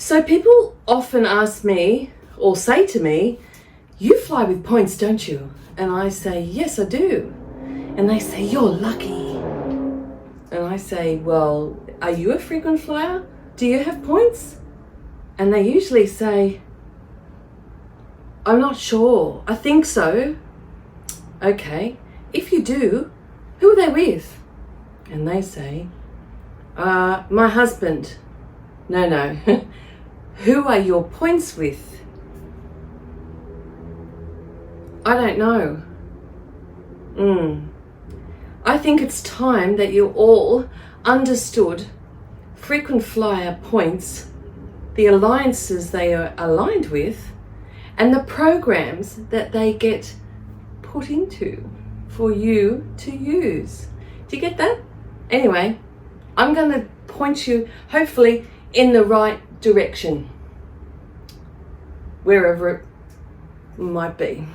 So people often ask me or say to me, you fly with points, don't you? And I say, yes, I do. And they say, you're lucky. And I say, well, are you a frequent flyer? Do you have points? And they usually say, I'm not sure. I think so. Okay. If you do, who are they with? And they say, my husband. No. Who are your points with? I don't know. I think it's time that you all understood frequent flyer points, the alliances they are aligned with, and the programs that they get put into for you to use. Do you get that? Anyway, I'm going to point you, hopefully, in the right direction, wherever it might be.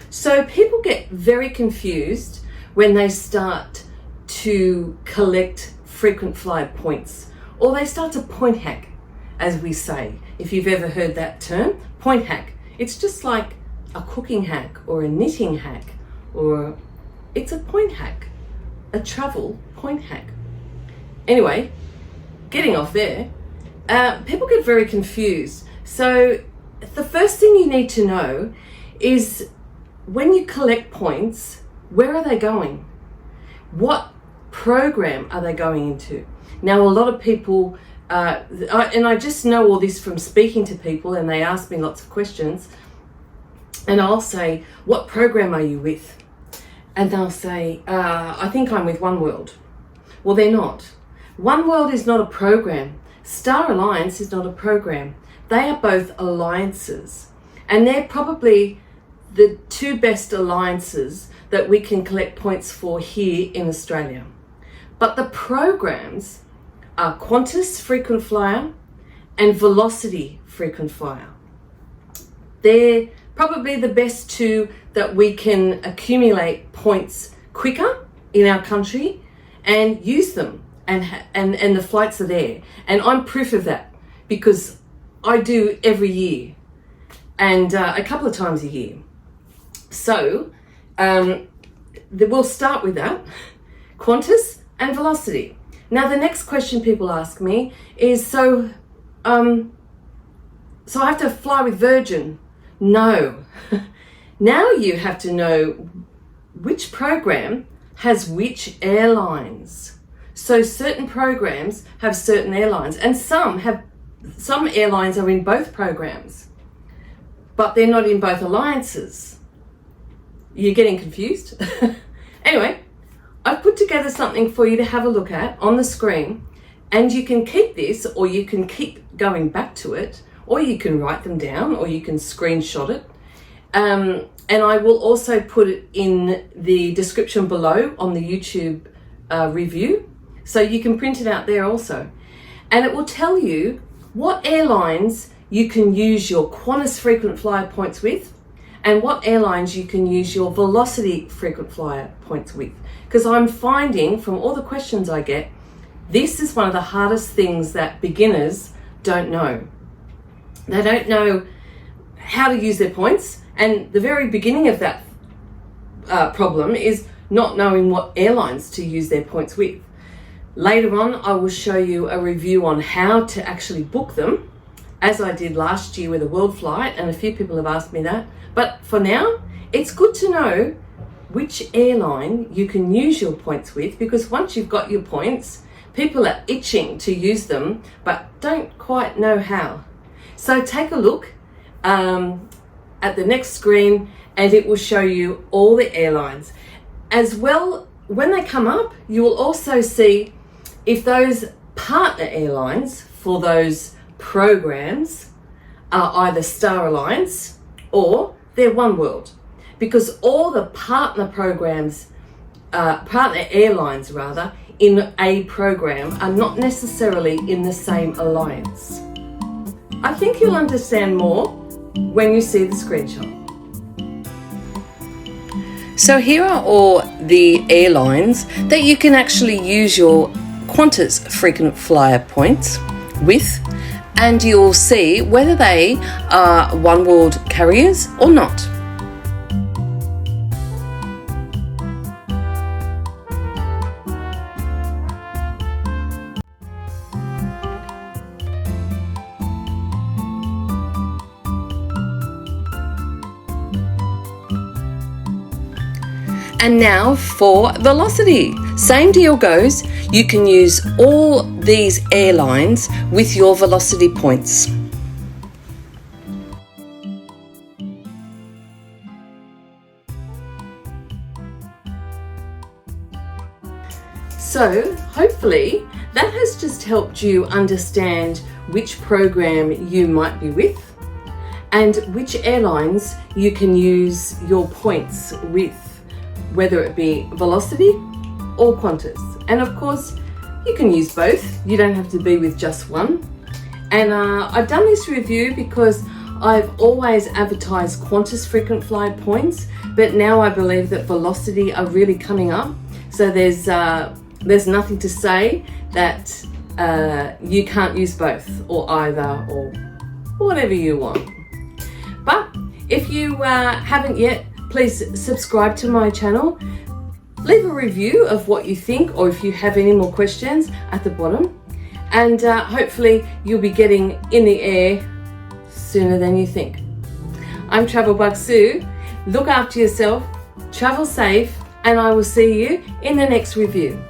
So people get very confused when they start to collect frequent flyer points, or they start to point hack, as we say. If you've ever heard that term, point hack. It's just like a cooking hack or a knitting hack, or it's a point hack, a travel point hack. Anyway, getting off there, people get very confused. So the first thing you need to know is, when you collect points, where are they going? What program are they going into? Now, a lot of people, and I just know all this from speaking to people, and they ask me lots of questions, and I'll say, what program are you with? And they'll say, I think I'm with One World. Well, they're not. One World is not a program. Star Alliance is not a program. They are both alliances, and they're probably the two best alliances that we can collect points for here in Australia. But the programs are QANTAS frequent flyer and VELOCITY frequent flyer. They're probably the best two that we can accumulate points quicker in our country and use them, and the flights are there. And I'm proof of that, because I do every year, and a couple of times a year. So we'll start with that, QANTAS and VELOCITY. Now, the next question people ask me is, so I have to fly with Virgin? No. Now you have to know which program has which airlines. So certain programs have certain airlines, and some airlines are in both programs, but they're not in both alliances. You're getting confused? Anyway, I've put together something for you to have a look at on the screen, and you can keep this, or you can keep going back to it, or you can write them down, or you can screenshot it. And I will also put it in the description below on the YouTube review, so you can print it out there also. And it will tell you what airlines you can use your QANTAS frequent flyer points with, and what airlines you can use your VELOCITY frequent flyer points with. Because I'm finding from all the questions I get, this is one of the hardest things that beginners don't know. They don't know how to use their points, and the very beginning of that problem is not knowing what airlines to use their points with. Later on, I will show you a review on how to actually book them, as I did last year with a world flight, and a few people have asked me that. But for now, it's good to know which airline you can use your points with, because once you've got your points, people are itching to use them, but don't quite know how. So take a look at the next screen, and it will show you all the airlines. As well, when they come up, you will also see if those partner airlines for those programs are either Star Alliance or they're One World, because all the partner programs partner airlines rather, in a program are not necessarily in the same alliance. I think you'll understand more when you see the screenshot. So here are all the airlines that you can actually use your Qantas frequent flyer points with, and you'll see whether they are one world carriers or not. And now for Velocity. Same deal goes, you can use all these airlines with your Velocity points. So hopefully that has just helped you understand which program you might be with and which airlines you can use your points with, whether it be Velocity or Qantas. And of course, you can use both. You don't have to be with just one. And I've done this review because I've always advertised Qantas frequent flyer points, but now I believe that Velocity are really coming up. So there's nothing to say that you can't use both or either or whatever you want. But if you haven't yet, please subscribe to my channel. Leave a review of what you think, or if you have any more questions at the bottom. And hopefully you'll be getting in the air sooner than you think. I'm Travel Bug Sue. Look after yourself, travel safe, and I will see you in the next review.